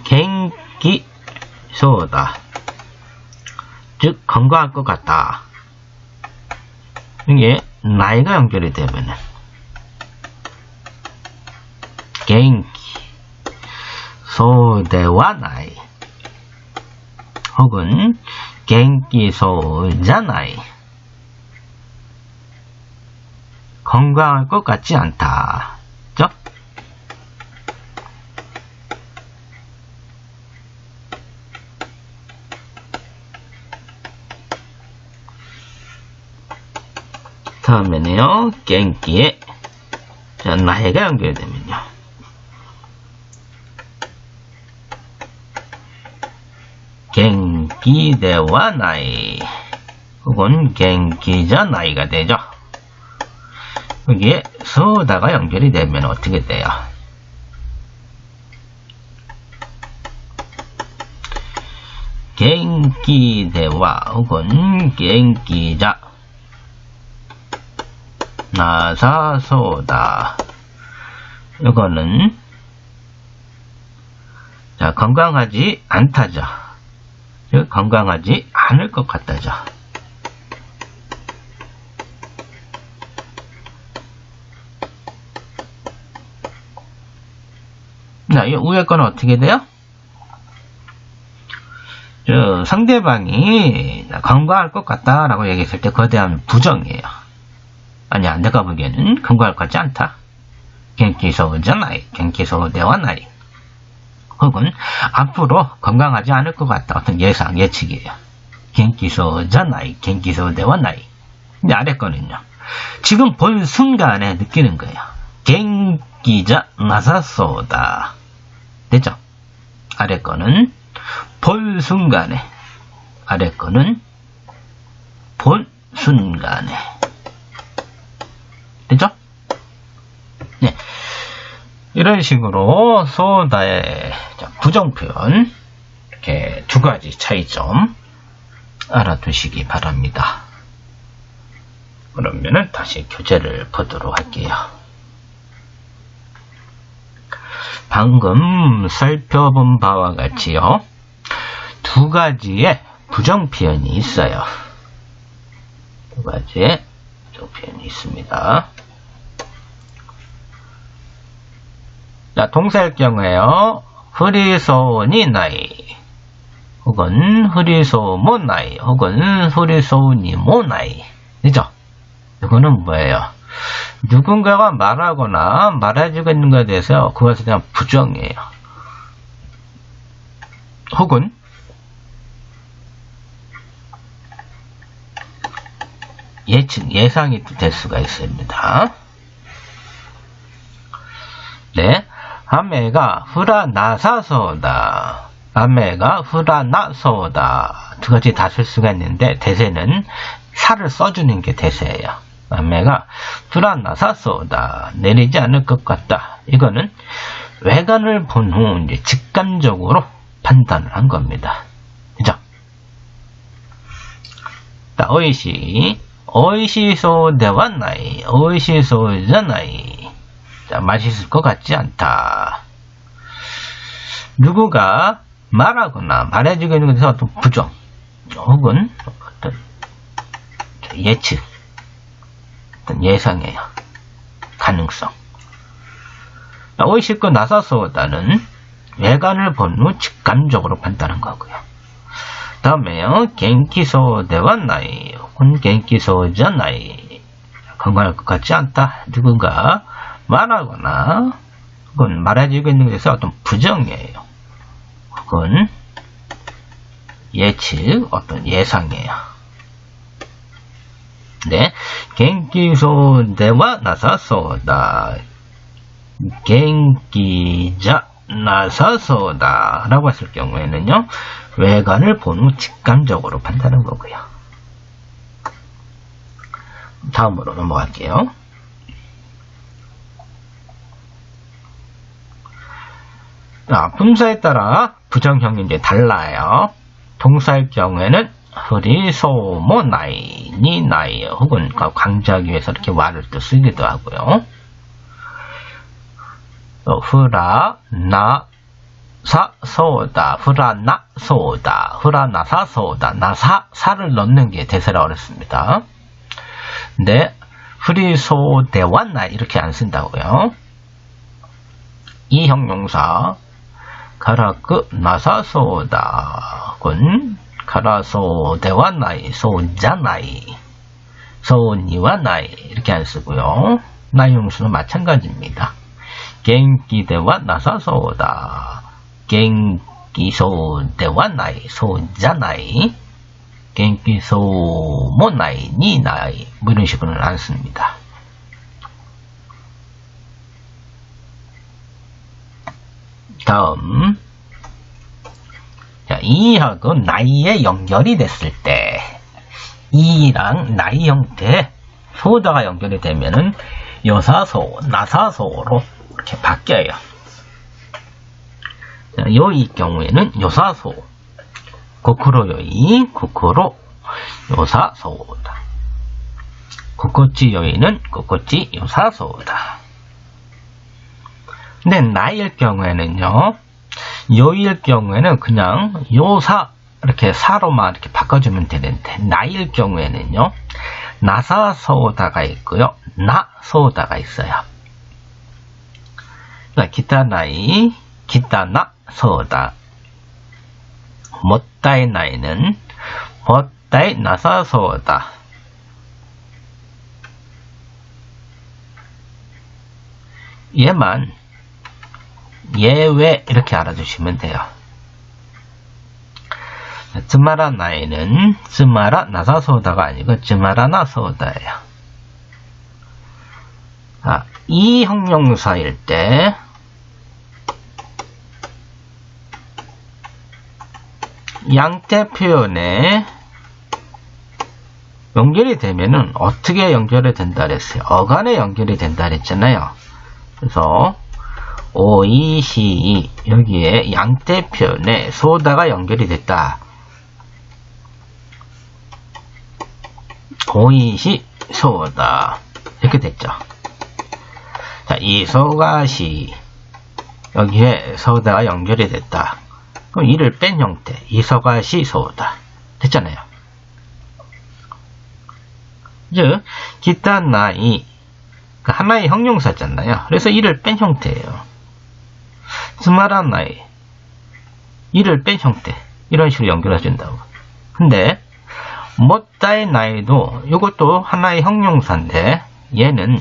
갱기 소다. 즉 건강할 것 같다. 이게 나이가 연결이 되면은 갱기 소대와 나이, 혹은 갱기 소자나이, 건강할 것 같지 않다. 그죠? 다음에는요, 갱기에 나이가 연결되면요, 갱기대와 나이, 혹은 갱기자 나이가 되죠. 여기에 소다가 연결이 되면 어떻게 돼요? 갱기대와 혹은 갱기자 나사소다. 이거는 건강하지 않다죠. 즉 건강하지 않을 것 같다죠. 자, 이 위에 거는 어떻게 돼요? 상대방이 건강할 것 같다라고 얘기했을 때 그에 대한 부정이에요. 아니야, 내가 보기에는 건강할 것 같지 않다. 갱기소자나이, 갱기소대와 나이. 혹은 앞으로 건강하지 않을 것 같다. 어떤 예상, 예측이에요. 갱기소자나이, 갱기소대와 나이. 근데 아래 거는요, 지금 본 순간에 느끼는 거예요. 갱기자 나사소다. 됐죠? 아래 거는 본 순간에, 아래 거는 본 순간에. 됐죠? 네. 이런 식으로 소다의 부정표현, 이렇게 두 가지 차이점 알아두시기 바랍니다. 그러면은 다시 교재를 보도록 할게요. 방금 살펴본 바와 같이요, 두 가지의 부정표현이 있어요. 두 가지의 부정표현이 있습니다. 자, 동사일 경우에요, 흐리소니 나이, 혹은 흐리소모 나이, 혹은 흐리소니 모 나이. 그죠? 이거는 뭐예요? 누군가가 말하거나 말해주고 있는 것에 대해서 그것에 대한 부정이에요. 혹은 예측, 예상이 될 수가 있습니다. 네, 아메가 후라나사소다. 아메가 후라나소다. 두 가지 다 쓸 수가 있는데 대세는 사를 써주는 게 대세예요. 아메가 후라나사소다. 내리지 않을 것 같다. 이거는 외관을 본 후 이제 직감적으로 판단을 한 겁니다. 그죠? 자, 오이시소 데와나이, 오이시소잖아이. 자, 맛있을 것 같지 않다. 누구가 말하거나 말해주고 있는 것에서 어떤 부정 혹은 어떤 예측, 어떤 예상이에요. 가능성. 오이시코 나사소다는 외관을 본 후 직감적으로 판단한 거고요. 다음에요. 겐키소 데와나이 혹은 겐키소잖아이. 건강할 것 같지 않다. 누군가 말하거나 혹은 말해주고 있는 것에서 어떤 부정이에요. 혹은 예측, 어떤 예상이에요. 네, 겐키소 데와 나사소다. 겐키자 나사소다 라고 했을 경우에는요, 외관을 본 후 직감적으로 판단하는 거고요. 다음으로 넘어갈게요. 자, 품사에 따라 부정형이 이제 달라요. 동사일 경우에는 흐리소모 나이, 니 나이, 혹은 강조하기 위해서 이렇게 와를 또 쓰기도 하고요. 또 후라나사소다, 후라나소다, 후라나사소다, 사를 넣는 게 대세라고 그랬습니다. 근데 흐리소대와나 이렇게 안 쓴다고요. 이 형용사 가라크 나사소다 군 가라소대와 나이 소자나이 소니와 나이 이렇게 안 쓰고요. 나이 형수는 마찬가지입니다. 겐기대와 나사소다 겐기소대와 나이 소자나이 겐기소모 나이 니 나이 뭐 이런 식으로는 안 씁니다. 다음, 자, 이하고 나이에 연결이 됐을 때, 이랑 나이 형태, 소다가 연결이 되면은 여사소, 나사소로 이렇게 바뀌어요. 요이 경우에는 요사소, 고쿠로 요이, 고쿠로 요사소다. 고코치 요이는 고코치 요사소다. 근데 나이일 경우에는요, 요일 경우에는 그냥 요사 이렇게 사로만 이렇게 바꿔주면 되는데, 나이일 경우에는요, 나사소다가 있고요, 나소다가 있어요. 기타 나이, 기타 나소다. 못다이 나이는 못다이 나사소다. 얘만 예외 이렇게 알아주시면 돼요. 즈마라 나이는 즈마라 나사소다가 아니고 즈마라 나소다예요. 자, 이 형용사일 때 양태 표현에 연결이 되면은 어떻게 연결이 된다 그랬어요? 어간에 연결이 된다 그랬잖아요. 그래서 오이시 여기에 양태 표현에 소다가 연결이 됐다. 오이시 소다 이렇게 됐죠. 자, 이소가시 여기에 소다가 연결이 됐다. 그럼 이를 뺀 형태 이소가시 소다 됐잖아요. 즉 기타 나이 하나의 형용사잖아요. 그래서 이를 뺀 형태예요. 스마라 나이 이를 뺀 형태 이런 식으로 연결해 준다고. 근데 못다의 나이도 이것도 하나의 형용사인데 얘는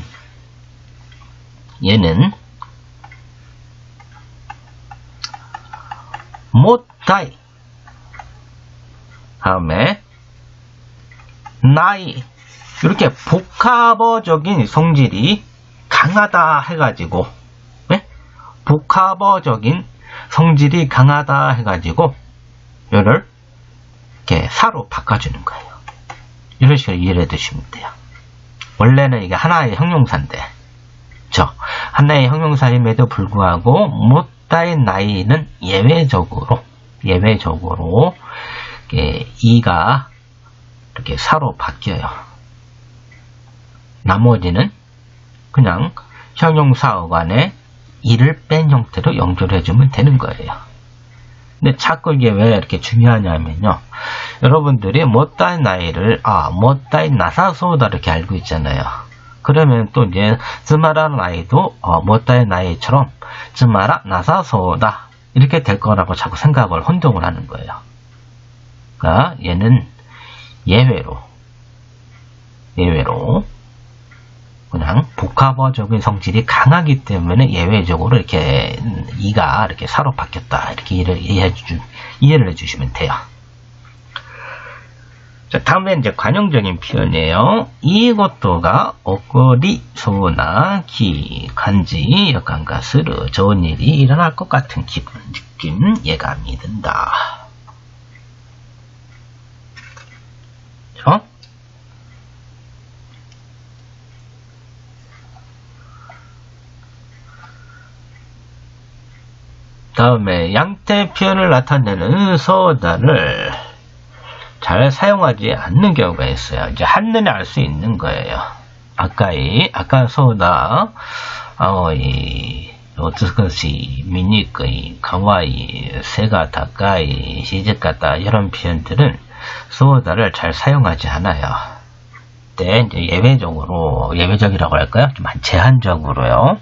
못다이 다음에 나이 이렇게 복합어적인 성질이 강하다 해가지고, 네? 복합어적인 성질이 강하다 해가지고, 이를 이렇게 사로 바꿔주는 거예요. 이런 식으로 이해를 해두시면 돼요. 원래는 이게 하나의 형용사인데, 하나의 형용사임에도 불구하고, 못다의 나이는 예외적으로, 이가 이렇게 사로 바뀌어요. 나머지는 그냥 형용사 어간에 이를 뺀 형태로 연결해주면 되는 거예요. 근데 자꾸 이게 왜 이렇게 중요하냐면요. 여러분들이 못다의 나이를, 못다의 나사소다 이렇게 알고 있잖아요. 그러면 또 이제, 즈마라 나이도, 못다의 나이처럼, 즈마라 나사소다. 이렇게 될 거라고 자꾸 생각을 혼동을 하는 거예요. 그러니까 얘는 예외로 그냥 복합어적인 성질이 강하기 때문에 예외적으로 이렇게 이가 이렇게 사로 바뀌었다. 이렇게 이해를 해주시면 돼요. 자, 다음에 이제 관용적인 표현이에요. 이것도가 오거리 소나 기 간지 역한가 스르 좋은 일이 일어날 것 같은 기분 느낌 예감이 든다. 다음에 양태 표현을 나타내는 서다를 잘 사용하지 않는 경우가 있어요. 이제 한눈에 알 수 있는 거예요. 아까 서다, 오츠쿠시, 미니크이, 가와이, 세가 다카이, 시즈카다 이런 표현들은 서다를 잘 사용하지 않아요. 네, 이제 예외적이라고 할까요? 좀 제한적으로요.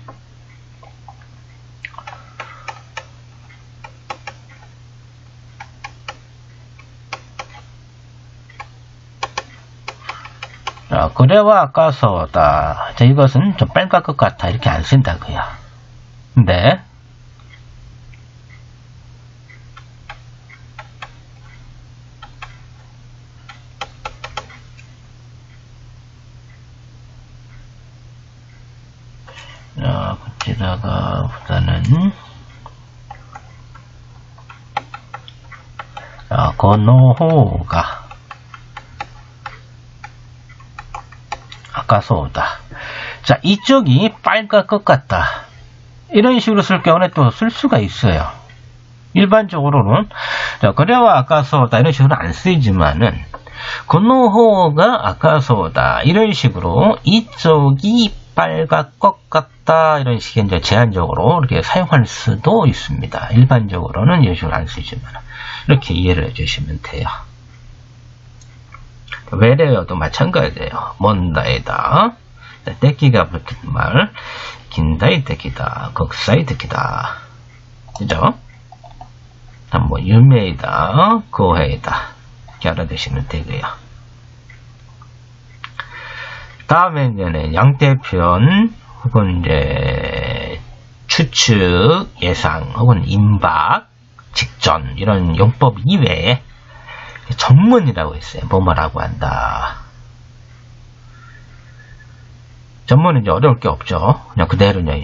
그래와 아까서다. 이것은 좀 뺄 것 같아. 이렇게 안 쓴다고요. 근데 거기다가 보다는 고노호가 아까서다. 자, 이쪽이 빨갈 것 같다. 이런 식으로 쓸 경우는 또 쓸 수가 있어요. 일반적으로는 그래와 아까서다 이런 식으로 안 쓰이지만은 고노호가 아까서다 이런 식으로 이쪽이 빨갈 것 같다 이런 식의 이제 제한적으로 이렇게 사용할 수도 있습니다. 일반적으로는 이런 식으로 안 쓰이지만 이렇게 이해를 해주시면 돼요. 외래어도 마찬가지예요. 먼다이다. 떼끼가 붙은 말, 긴다이 떼끼다, 극사이 떼끼다. 그죠? 뭐 유메이다, 고해이다. 이렇게 알아두시면 되고요. 다음에 이제는 양태 표현 혹은 이제 추측, 예상 혹은 임박, 직전 이런 용법 이외에 전문이라고 있어요. 뭐뭐라고 한다. 전문은 이제 어려울 게 없죠. 그냥 그대로 그냥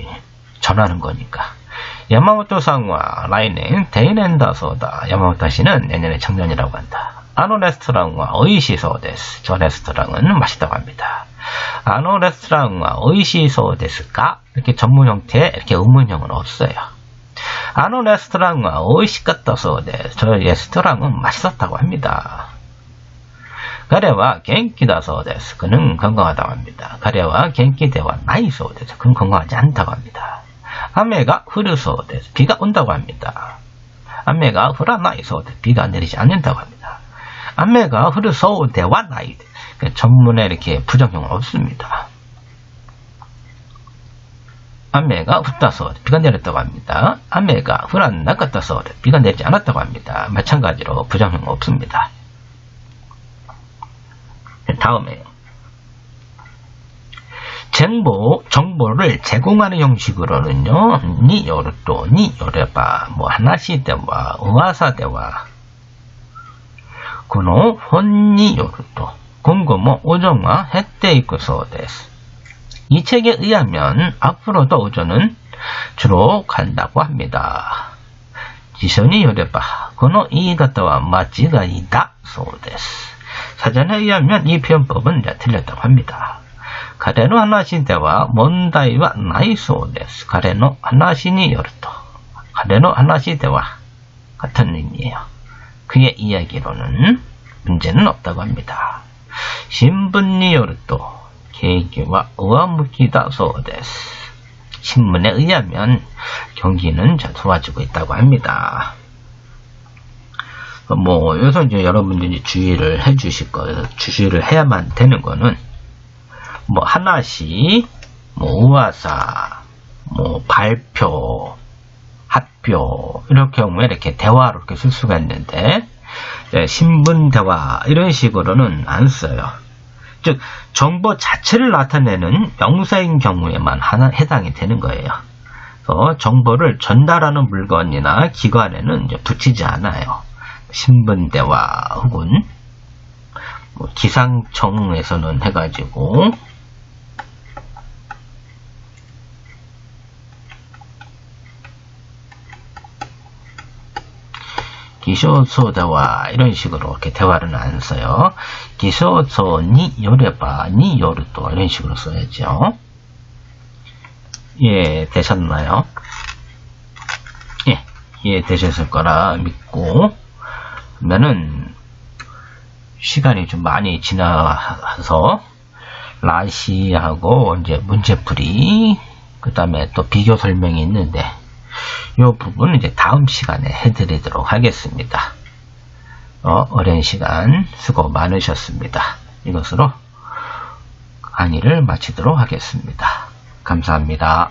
전하는 거니까. 야마모토 상와 라이넨 데이넨다소다. 야마모토 씨는 내년에 청년이라고 한다. 아노 레스토랑과 오이시소 데스. 저 레스토랑은 맛있다고 합니다. 아노 레스토랑과 오이시소 데스까? 이렇게 전문 형태, 이렇게 의문형은 없어요. 아노 레스토랑과 오이시카타소 데스. 저 레스토랑은 맛있었다고 합니다. 가레와 겐키다소 데스. 그는 건강하다고 합니다. 가레와 겐키데와 나이소 데스. 그는 건강하지 않다고 합니다. 아메가 흐르소 데스. 비가 온다고 합니다. 아메가 흐라나이소 데스. 비가 내리지 않는다고 합니다. 아메가 흐르소 데와 나이 데스. 전문에 이렇게 부정형은 없습니다. 아메가降ったそうで 비가 내렸다고 합니다. 아메가 降らなかったそうで 비가 내리지 않았다고 합니다. 마찬가지로 부정형 없습니다. 다음에 정보를 제공하는 형식으로는요. 니 요르또, 니 요레바, 뭐 하나시대와 우와사대와 この本によると今後も 오존과 획되이고 소데스. 이 책에 의하면 앞으로도 오존은 주로 간다고 합니다. 지선이 요래봐. この言い方は間違いだそうです. 사전에 의하면 이 표현법은 틀렸다고 합니다. 彼の話では問題はないそうです. 彼の話によると. 彼の話では같은 의미예요. 그의 이야기로는 문제는 없다고 합니다. 신분이 요를 또 계기와 우아무기다 소데스. 신문에 의하면 경기는 좋아지고 있다고 합니다. 여기서 이제 여러분들이 주의를 주의를 해야만 되는 거는, 하나씩, 우화사, 발표,発表, 이런 경우에 이렇게 대화로 이렇게 쓸 수가 있는데, 신분 대화, 이런 식으로는 안 써요. 즉, 정보 자체를 나타내는 명사인 경우에만 해당이 되는 거예요. 그래서 정보를 전달하는 물건이나 기관에는 이제 붙이지 않아요. 신분 대화 혹은 기상청에서는 해가지고 기쇼소 대화 이런 식으로 이렇게 대화를 안 써요. 기쇼소니 요레바 니 요르도 이런 식으로 써야죠. 예, 되셨나요? 예, 이해되셨을 거라 믿고, 그러면은 시간이 좀 많이 지나서 라시하고 이제 문제풀이, 그 다음에 또 비교 설명이 있는데, 이 부분은 이제 다음 시간에 해드리도록 하겠습니다. 오랜 시간 수고 많으셨습니다. 이것으로 강의를 마치도록 하겠습니다. 감사합니다.